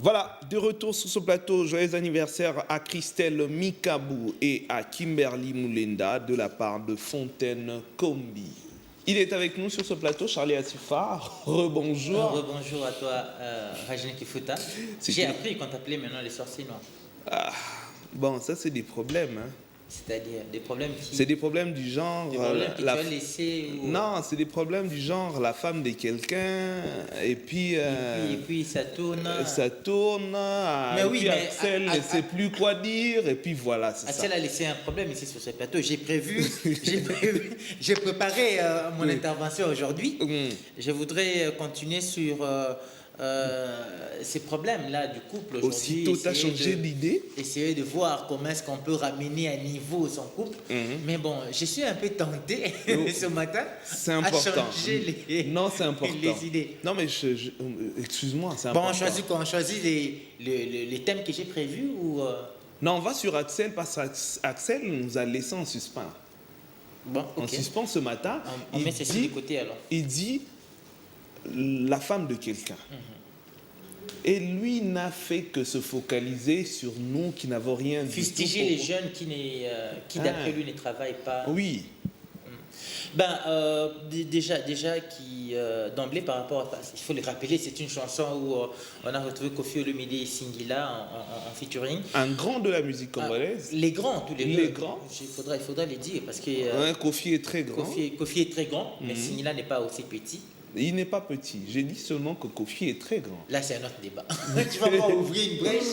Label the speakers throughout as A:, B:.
A: Voilà, de retour sur ce plateau, joyeux anniversaire à Christelle Mikabou et à Kimberly Moulenda de la part de Fontaine Combi. Il est avec nous sur ce plateau, Charlie Atifa. Rebonjour.
B: Rebonjour à toi, Rajane Kifuta. J'ai appris qu'on t'appelait maintenant les sorciers noirs.
A: Ah, bon, ça c'est des problèmes. Hein.
B: C'est-à-dire des problèmes qui...
A: C'est des problèmes du genre...
B: Des problèmes que tu as laissés ou...
A: Non, c'est des problèmes du genre la femme de quelqu'un et puis...
B: Et puis ça tourne...
A: Ça tourne,
B: mais
A: et
B: oui,
A: puis
B: mais
A: Axel ne sait plus quoi dire et puis voilà, c'est ça.
B: Axel a laissé un problème ici sur ce plateau. J'ai préparé mon intervention aujourd'hui. Je voudrais continuer sur... ces problèmes-là du couple aujourd'hui.
A: Aussitôt, tu as changé d'idée.
B: Essayer de voir comment est-ce qu'on peut ramener à niveau son couple. Mais bon, je suis un peu tenté ce matin à changer les idées.
A: Non, mais excuse-moi, c'est important.
B: Bon, on choisit les thèmes que j'ai prévus ou...
A: Non, on va sur Axel parce qu'Axel nous a laissé en suspens.
B: Bon,
A: en suspens ce matin.
B: On met ceci de côté alors.
A: Il dit la femme de quelqu'un. Et lui n'a fait que se focaliser sur nous qui n'avons rien du tout.
B: Fustiger les jeunes qui d'après lui ne travaillent pas.
A: Oui.
B: Déjà qui d'emblée par rapport à il faut le rappeler, c'est une chanson où on a retrouvé Kofi Olomide et Singila en featuring.
A: Un grand de la musique congolaise.
B: Les grands, tous les deux.
A: Les grands.
B: Il faudra les dire parce que
A: Kofi est très grand.
B: Kofi est très grand, mais Singila n'est pas aussi petit.
A: Il n'est pas petit. J'ai dit seulement que Kofi est très grand.
B: Là, c'est un autre débat. Tu vas pas ouvrir une brèche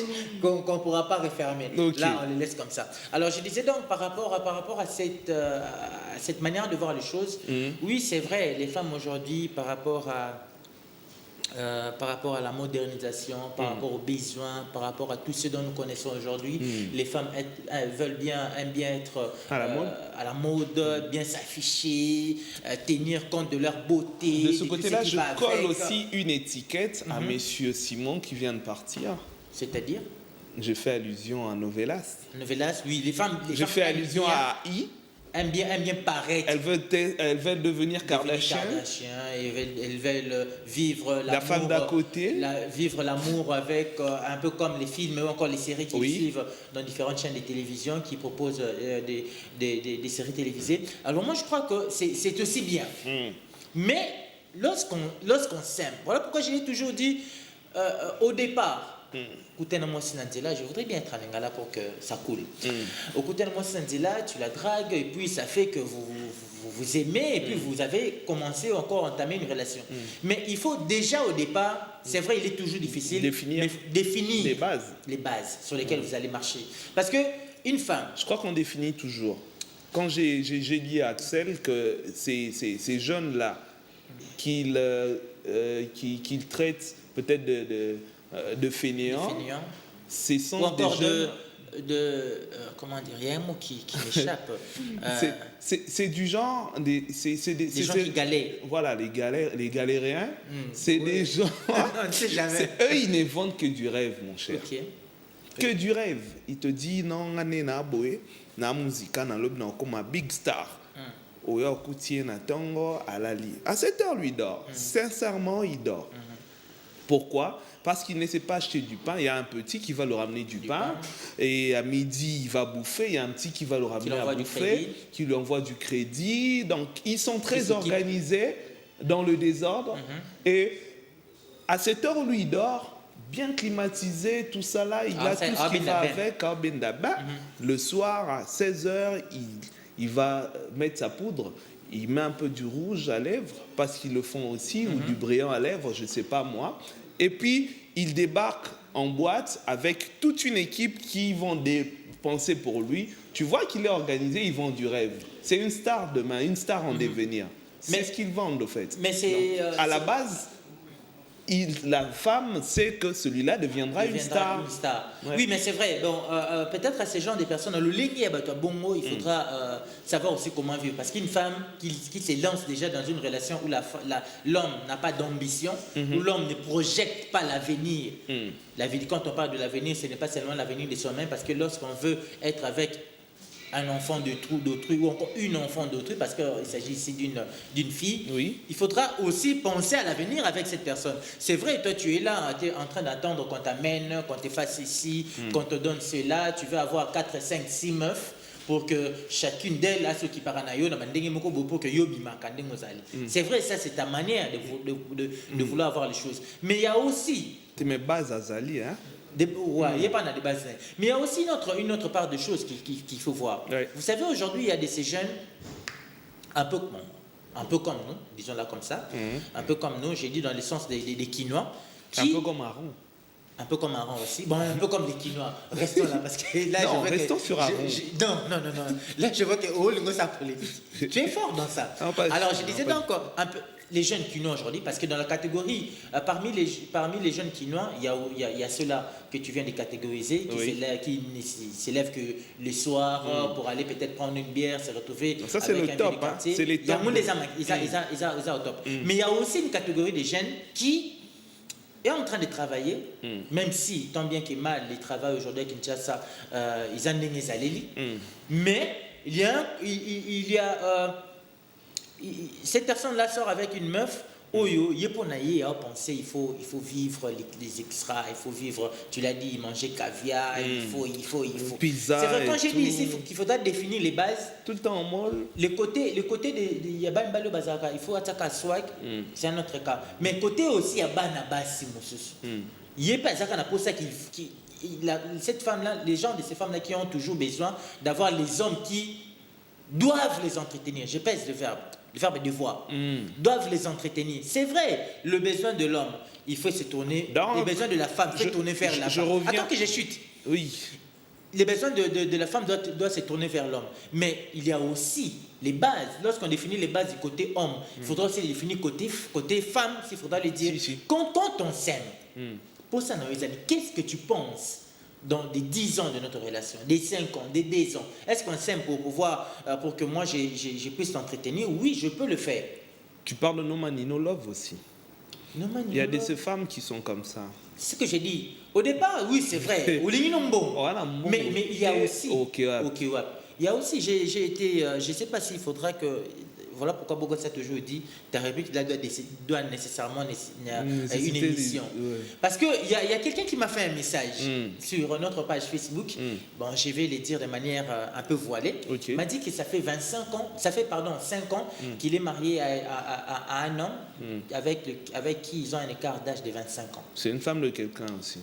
B: qu'on ne pourra pas refermer. Okay. Là, on le laisse comme ça. Alors, je disais donc, par rapport à cette manière de voir les choses, oui, c'est vrai, les femmes aujourd'hui, par rapport à la modernisation, par rapport aux besoins, par rapport à tout ce dont nous connaissons aujourd'hui, les femmes aiment bien être à la mode, bien s'afficher, tenir compte de leur beauté.
A: De ce côté-là, je colle aussi une étiquette à Monsieur Simon qui vient de partir.
B: C'est-à-dire?
A: Je fais allusion à Novelas.
B: Novelas, oui, les femmes...
A: Je fais allusion à I.
B: Aime bien paraître.
A: Elles veulent devenir Kardashian.
B: Elles veulent vivre
A: la femme d'à côté.
B: Vivre l'amour avec, un peu comme les films ou encore les séries qui suivent dans différentes chaînes de télévision qui proposent des séries télévisées. Alors moi je crois que c'est aussi bien. Mais lorsqu'on s'aime, voilà pourquoi je l'ai toujours dit au départ. Je voudrais bien être à Lingala pour que ça coule. Au côté de moi, tu la dragues et puis ça fait que vous aimez et puis vous avez commencé encore à entamer une relation. Mais il faut déjà au départ, c'est vrai, il est toujours difficile, définir les bases sur lesquelles vous allez marcher. Parce que une femme...
A: Je crois qu'on définit toujours. Quand j'ai dit à Axel que ces jeunes-là qu'il traite peut-être de fainéants, ce sont des jeunes...
B: comment dire, il y a un mot qui m'échappe.
A: C'est du genre... des
B: gens qui galèrent.
A: Voilà, les galériens, c'est des gens... Eux, ils ne vendent que du rêve, mon cher. Que du rêve. Ils te disent, non, na musique, na lob, na comme un big star. À 7 heures, lui, il dort. Sincèrement, il dort. Pourquoi? Parce qu'il ne sait pas acheter du pain. Il y a un petit qui va le ramener du pain. Et à midi, il va bouffer. Il y a un petit qui va le ramener à bouffer, qui lui envoie du crédit. Donc, ils sont très organisés dans le désordre. Et à 7 heures, lui, il dort, bien climatisé, tout ça là. Il a tout ce qui va avec. Le soir, à 16 heures, il va mettre sa poudre. Il met un peu du rouge à lèvres, parce qu'ils le font aussi, ou du brillant à lèvres, je ne sais pas moi. Et puis, il débarque en boîte avec toute une équipe qui vont dépenser pour lui. Tu vois qu'il est organisé, ils vendent du rêve. C'est une star demain, une star en devenir. C'est ce qu'ils vendent, au fait.
B: Mais c'est...
A: à la base... la femme sait que celui-là deviendra une star.
B: Ouais. Oui, mais c'est vrai. Bon, peut-être à ces gens, des personnes, le légué, bon, il faudra savoir aussi comment vivre. Parce qu'une femme qui se lance déjà dans une relation où l'homme n'a pas d'ambition, où l'homme ne projette pas l'avenir. Quand on parle de l'avenir, ce n'est pas seulement l'avenir de soi-même, parce que lorsqu'on veut être avec un enfant d'autrui ou encore une enfant d'autrui, parce qu'il s'agit ici d'une fille,
A: Oui.
B: il faudra aussi penser à l'avenir avec cette personne. C'est vrai, toi tu es là, tu es en train d'attendre qu'on t'amène, qu'on te fasse ici, qu'on te donne cela, tu veux avoir 4, 5, 6 meufs pour que chacune d'elles a ce qui paranayo pour que c'est vrai, ça c'est ta manière de vouloir avoir les choses. Mais il y a aussi
A: C'est mes bases Azali, hein.
B: ouais, il y a pas de base. Mais il y a aussi une autre part de choses qu'il faut voir.
A: Ouais.
B: Vous savez, aujourd'hui, il y a ces jeunes un peu comme nous, disons-là comme ça, un peu comme nous, j'ai dit dans le sens des quinois,
A: Un peu comme Aaron.
B: un peu comme Aaron aussi. Bon, un peu comme les quinois. Restons là, parce que là,
A: Non,
B: je vois
A: restons
B: que,
A: sur Aaron.
B: non. Là, je vois que ça polémique. Tu es fort dans ça.
A: Non, pas-
B: Alors, je
A: non,
B: disais
A: pas-
B: donc un peu les jeunes quinois aujourd'hui, parce que dans la catégorie, parmi les jeunes quinois, il y a ceux-là que tu viens de catégoriser, qui s'élèvent que le soir pour aller peut-être prendre une bière, se retrouver
A: Ça, c'est
B: avec
A: le
B: un
A: top,
B: vieux du quartier.
A: hein. C'est les
B: Il y a
A: tops.
B: moins des amas, ils sont au top. Mais il y a aussi une catégorie de jeunes qui est en train de travailler, même si, tant bien que mal, les travailleurs aujourd'hui à Kinshasa, ils en ont des allélis. Mais il y a cette personne-là sort avec une meuf. Oyo, yeponaye a pensé il faut vivre les extras, il faut vivre, tu l'as dit, manger caviar, il faut.
A: Pizza.
B: C'est vrai, quand
A: et
B: j'ai
A: tout.
B: dit ici qu'il faudra définir les bases.
A: Tout le temps en molle.
B: Le côté de Yaba Mbalo Bazaka, il faut attaquer à swag, c'est un autre cas. Mais côté aussi Yaba Nabasi Moussus. Il y a pas ça pour ça cette femme-là, les gens de ces femmes-là qui ont toujours besoin d'avoir les hommes qui doivent les entretenir. Je pèse le verbe devoir. Doivent les entretenir. C'est vrai, le besoin de l'homme, il faut se tourner. Le besoin de la femme, il faut tourner vers la femme.
A: reviens.
B: Attends que je chute.
A: Oui.
B: Les besoins de la femme doivent se tourner vers l'homme. Mais il y a aussi les bases. Lorsqu'on définit les bases du côté homme, il faudra aussi définir côté femme, s'il faudra le dire.
A: Si.
B: Quand on s'aime, pour ça, qu'est-ce que tu penses dans des 10 ans de notre relation, des 5 ans, des 10 ans? Est-ce qu'on s'aime pour que moi je puisse t'entretenir? Oui, je peux le faire.
A: Tu parles de No Man No Love aussi.
B: Non, man,
A: Il y a de ces femmes qui sont comme ça.
B: C'est ce que j'ai dit. Au départ, oui, c'est vrai.
A: Voilà,
B: Mais il y a aussi.
A: Ok, ouais.
B: Il y a aussi, j'ai été. Je ne sais pas s'il faudra que. Voilà pourquoi Bogota a toujours dit ta république là, doit nécessairement une émission. Parce qu'il y a quelqu'un qui m'a fait un message sur notre page Facebook. Bon, je vais le dire de manière un peu voilée. Il m'a dit que ça fait 5 ans qu'il est marié à un homme avec qui ils ont un écart d'âge de 25 ans.
A: C'est une femme de quelqu'un aussi.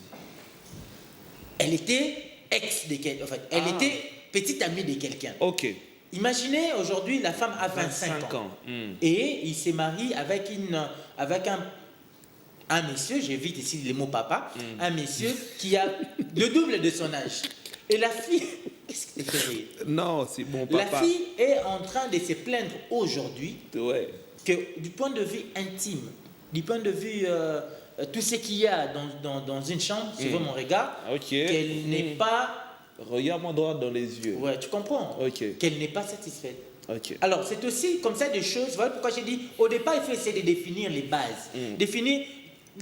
B: Elle était ex de quelqu'un. En fait, elle était petite amie de quelqu'un.
A: Ok.
B: Imaginez aujourd'hui, la femme a 25 ans. Et il s'est marié avec un monsieur, j'évite ici les mots papa, un monsieur qui a le double de son âge. Et la fille, qu'est-ce que tu fais rire?
A: Non, c'est bon papa.
B: La fille est en train de se plaindre aujourd'hui que du point de vue intime, du point de vue tout ce qu'il y a dans une chambre, suivant mon regard, qu'elle n'est pas...
A: Regarde-moi droit dans les yeux.
B: Ouais, tu comprends? Qu'elle n'est pas satisfaite. Alors, c'est aussi comme ça des choses. Voilà pourquoi j'ai dit, au départ, il faut essayer de définir les bases. Définir,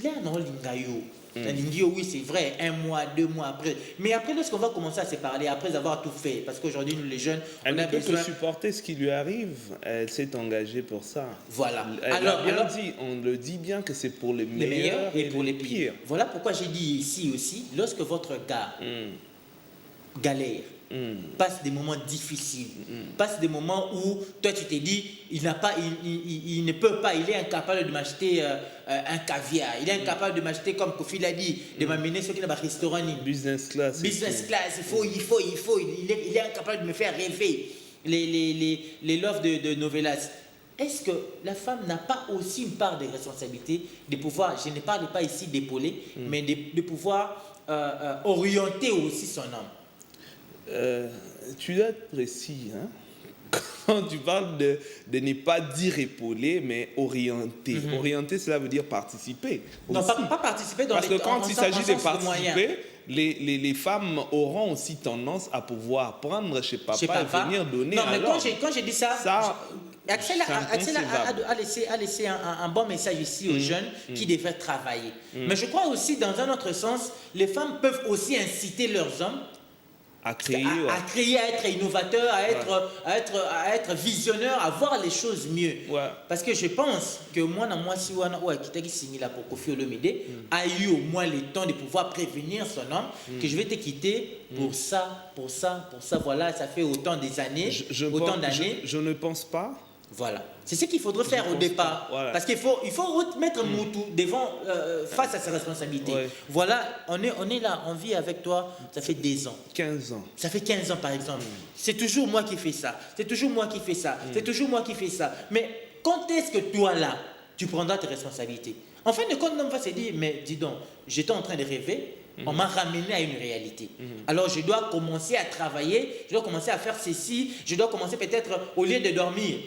B: là, non, l'ingayo. Oui, c'est vrai, 1 mois, 2 mois après. Mais après, lorsqu'on va commencer à se parler, après avoir tout fait, parce qu'aujourd'hui, nous, les jeunes,
A: elle ne peut que supporter ce qui lui arrive. Elle s'est engagée pour ça.
B: Voilà.
A: On le dit bien que c'est pour les meilleurs
B: et pour les pires. Voilà pourquoi j'ai dit ici aussi, lorsque votre gars galère, passe des moments difficiles, passe des moments où toi tu t'es dit il ne peut pas, il est incapable de m'acheter un caviar, il est incapable de m'acheter, comme Kofi l'a dit, de m'amener ce qu'il a dans restaurant
A: business class,
B: il est incapable de me faire rêver les loves de Novelas. Est-ce que la femme n'a pas aussi une part de responsabilité de pouvoir, je ne parle pas ici d'épauler, mais de pouvoir orienter aussi son homme?
A: Tu dois être précis, hein? Quand tu parles de ne pas dire épauler, mais orienter. Orienter, cela veut dire participer.
B: Non, pas participer dans
A: Parce que quand il s'agit de participer,
B: les
A: femmes auront aussi tendance à pouvoir prendre chez papa et venir donner.
B: Non, mais quand j'ai dit ça Axel a laissé un bon message ici aux jeunes qui devraient travailler. Mais je crois aussi, dans un autre sens, les femmes peuvent aussi inciter leurs hommes
A: à créer,
B: à créer, à être innovateur, à être visionnaire, à voir les choses mieux.
A: Ouais.
B: Parce que je pense que moi, si qui signé là pour Koffi Olomide a eu au moins le temps de pouvoir prévenir son homme que je vais te quitter pour ça, voilà, ça fait autant des années, autant d'années.
A: Je ne pense pas.
B: Voilà. C'est ce qu'il faudrait faire au départ.
A: Voilà.
B: Parce qu'il faut mettre Moutou devant, face à ses responsabilités.
A: Ouais.
B: Voilà, on est là, on vit avec toi, ça fait 10 ans.
A: 15 ans.
B: Ça fait 15 ans par exemple. C'est toujours moi qui fais ça. C'est toujours moi qui fais ça. C'est toujours moi qui fais ça. Mais quand est-ce que toi là, tu prendras tes responsabilités? En fin de compte, l'homme va se dire, mais dis donc, j'étais en train de rêver. On m'a ramené à une réalité. Alors je dois commencer à travailler, je dois commencer à faire ceci, je dois commencer peut-être, au lieu de dormir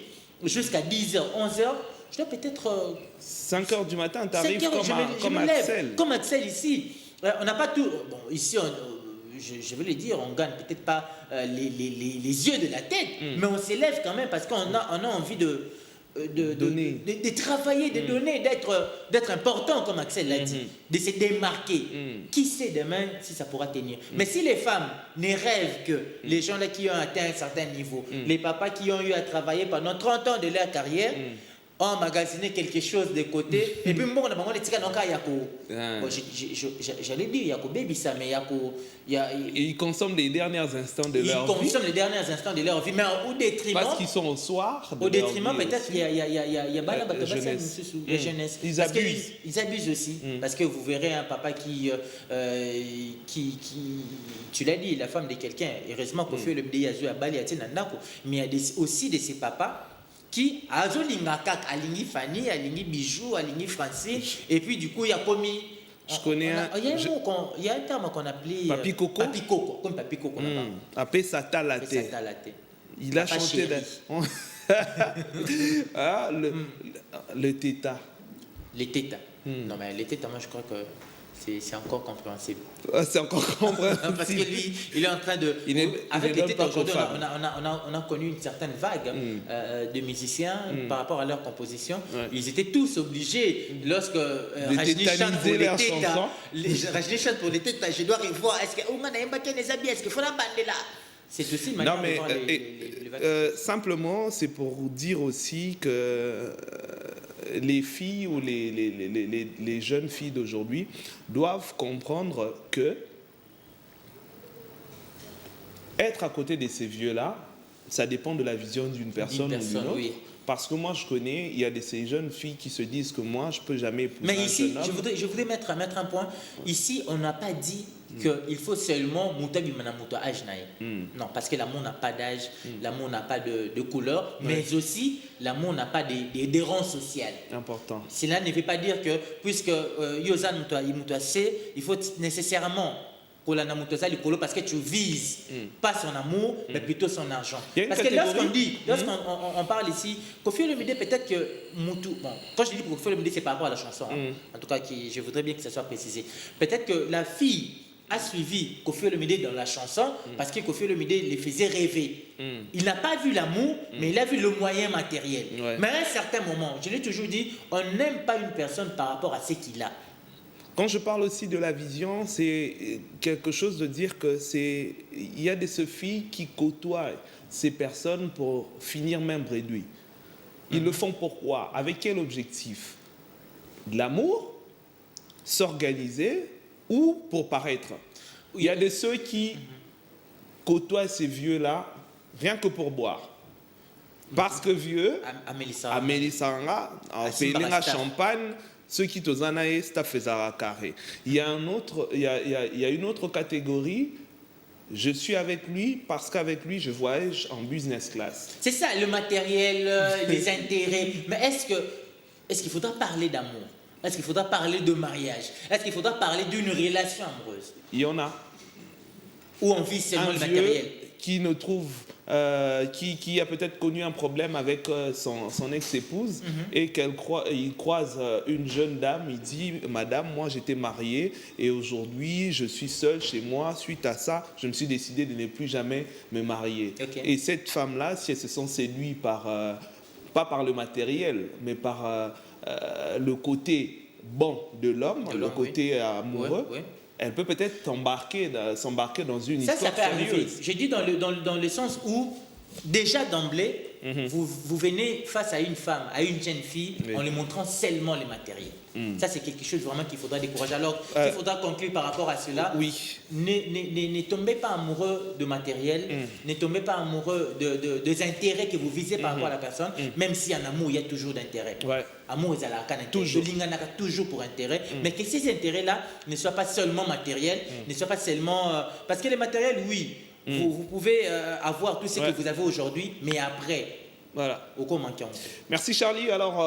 B: jusqu'à 10h, 11h, je dois peut-être...
A: 5h du matin, tu arrives comme
B: me lève,
A: Axel.
B: comme Axel ici. On n'a pas tout... Bon, ici, je veux le dire, on ne gagne peut-être pas les yeux de la tête, mais on s'élève quand même parce qu'on a envie de travailler, de donner, d'être important, comme Axel l'a dit, de se démarquer. Qui sait demain si ça pourra tenir? Mais si les femmes ne rêvent que les gens là qui ont atteint un certain niveau, les papas qui ont eu à travailler pendant 30 ans de leur carrière, ont magasiné quelque chose de côté, et puis bon, j'allais dire, il y a baby ça, mais
A: Et ils consomment les derniers instants de leur vie.
B: Ils consomment les derniers instants de leur vie, mais au détriment...
A: Parce qu'ils sont au soir de
B: au détriment,
A: leur vie
B: peut-être, il y a
A: la jeunesse.
B: La jeunesse.
A: Ils
B: Parce
A: abusent.
B: Ils abusent aussi. Parce que vous verrez un papa qui tu l'as dit, la femme de quelqu'un, heureusement qu'on fait le Bdéazou à Bali, mais il y a aussi de ces papas qui alingi Fanny, alingi Bijou, alingi Francine, et puis du coup il y a commis.
A: Je connais un.
B: Il y a un terme qu'on appelait
A: Papi Coco.
B: Papi Coco, comme Papi Coco.
A: Après Sata Latte. Il a
B: Papa
A: chanté le téta.
B: Les tétas. Non mais les tétas, moi je crois que c'est encore compréhensible.
A: C'est encore compréhensible.
B: Parce que lui, il est en train de... avec les tétas aujourd'hui, on a connu une certaine vague de musiciens par rapport à leur composition.
A: Ouais.
B: Ils étaient tous obligés, lorsque Rajni chante pour les tétas, Rajni chante pour les tétas, je dois revoir, est-ce qu'il faut la bande là? C'est aussi une manière de voir les
A: simplement, c'est pour dire aussi que les filles ou les jeunes filles d'aujourd'hui doivent comprendre que être à côté de ces vieux-là, ça dépend de la vision d'une personne ou d'une autre. Oui. Parce que moi, je connais, il y a de ces jeunes filles qui se disent que moi, je ne peux jamais épouser
B: mais ici,
A: un jeune homme.
B: je voudrais mettre un point. Ici, on n'a pas dit qu'il faut seulement Moutabi Manamuto âge. Non, parce que l'amour n'a pas d'âge, l'amour n'a pas de couleur, mais aussi l'amour n'a pas de rang social.
A: Important.
B: Cela ne veut pas dire que, puisque Yozan Moutouassé, il faut nécessairement parce que tu vises pas son amour, mais plutôt son argent. Parce que lorsqu'on parle ici, Koffi Olomide, peut-être que Moutou, bon, quand je dis Koffi Olomide, c'est par rapport à la chanson, en tout cas, je voudrais bien que ça soit précisé. Peut-être que la fille a suivi Koffi Olomide dans la chanson parce que Koffi Olomide les faisait rêver. Il n'a pas vu l'amour, mais il a vu le moyen matériel. Ouais. Mais à un certain moment, je l'ai toujours dit, on n'aime pas une personne par rapport à ce qu'il a.
A: Quand je parle aussi de la vision, c'est quelque chose de dire que il y a des filles qui côtoient ces personnes pour finir même réduit. Ils le font pourquoi? Avec quel objectif? De l'amour, s'organiser ou pour paraître. Il y a de ceux qui côtoient ces vieux-là rien que pour boire. Parce que vieux, à Mélissanga, en Pélinga champagne, ceux qui te zanaïs, ça fait carré. Il y a une autre catégorie. Je suis avec lui parce qu'avec lui, je voyage en business class.
B: C'est ça, le matériel, les intérêts. Mais est-ce qu'il faudra parler d'amour? Est-ce qu'il faudra parler de mariage? Est-ce qu'il faudra parler d'une relation amoureuse?
A: Il y en a.
B: Ou on vit seulement le matériel?
A: Qui ne trouve, qui a peut-être connu un problème avec son ex-épouse et il croise une jeune dame, il dit « Madame, moi j'étais marié et aujourd'hui je suis seul chez moi. Suite à ça, je me suis décidé de ne plus jamais me marier. Okay. » Et cette femme-là, si elle se sent séduite par, pas par le matériel, mais par le côté bon de l'homme, le côté amoureux, elle peut peut-être s'embarquer dans une histoire
B: Ça peut arriver.
A: sérieuse.
B: J'ai dit dans le sens où, déjà d'emblée, vous venez face à une femme, à une jeune fille, en lui montrant seulement les matériels. Ça, c'est quelque chose vraiment qu'il faudra décourager. Alors, il faudra conclure par rapport à cela.
A: Oui.
B: Ne tombez pas amoureux de matériel, ne tombez pas amoureux des intérêts que vous visez par rapport à la personne, même si en amour, il y a toujours d'intérêt.
A: Ouais.
B: Amour, il y a
A: Toujours.
B: toujours pour intérêt, mais que ces intérêts-là ne soient pas seulement matériels, ne soient pas seulement... parce que les matériels, oui, vous pouvez avoir tout ce que vous avez aujourd'hui, mais après,
A: Voilà.
B: au quoi manquer.
A: Merci Charlie. Alors,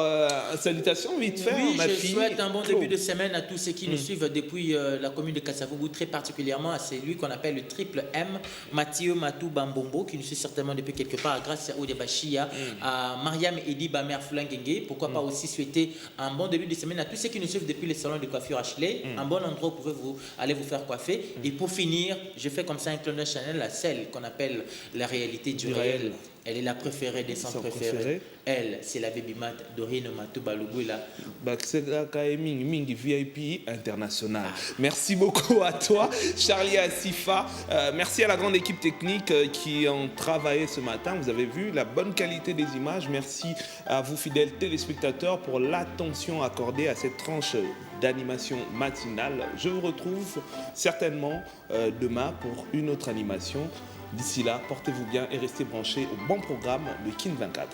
A: salutations vite fait,
B: Oui,
A: ma
B: je
A: fille.
B: souhaite un bon
A: Claude.
B: début de semaine à tous ceux qui nous suivent depuis la commune de Kassavougou, très particulièrement à celui qu'on appelle le triple M, Mathieu Matou Bambombo, qui nous suit certainement depuis quelque part grâce à Ode Bachia, à Mariam Edi Bamer Fulangenge. Pourquoi pas aussi souhaiter un bon début de semaine à tous ceux qui nous suivent depuis le salon de coiffure Ashley, un bon endroit où vous pouvez aller vous faire coiffer. Et pour finir, je fais comme ça un clin d'œil Chanel à celle qu'on appelle la réalité du réel. Elle est la préférée des sans préférés. Elle, c'est la baby mat Dorine Matou Balugula.
A: Mingi VIP international. Merci beaucoup à toi, Charlie Asifa. Merci à la grande équipe technique qui ont travaillé ce matin. Vous avez vu la bonne qualité des images. Merci à vous, fidèles téléspectateurs, pour l'attention accordée à cette tranche d'animation matinale. Je vous retrouve certainement demain pour une autre animation. D'ici là, portez-vous bien et restez branchés au bon programme de Kin 24.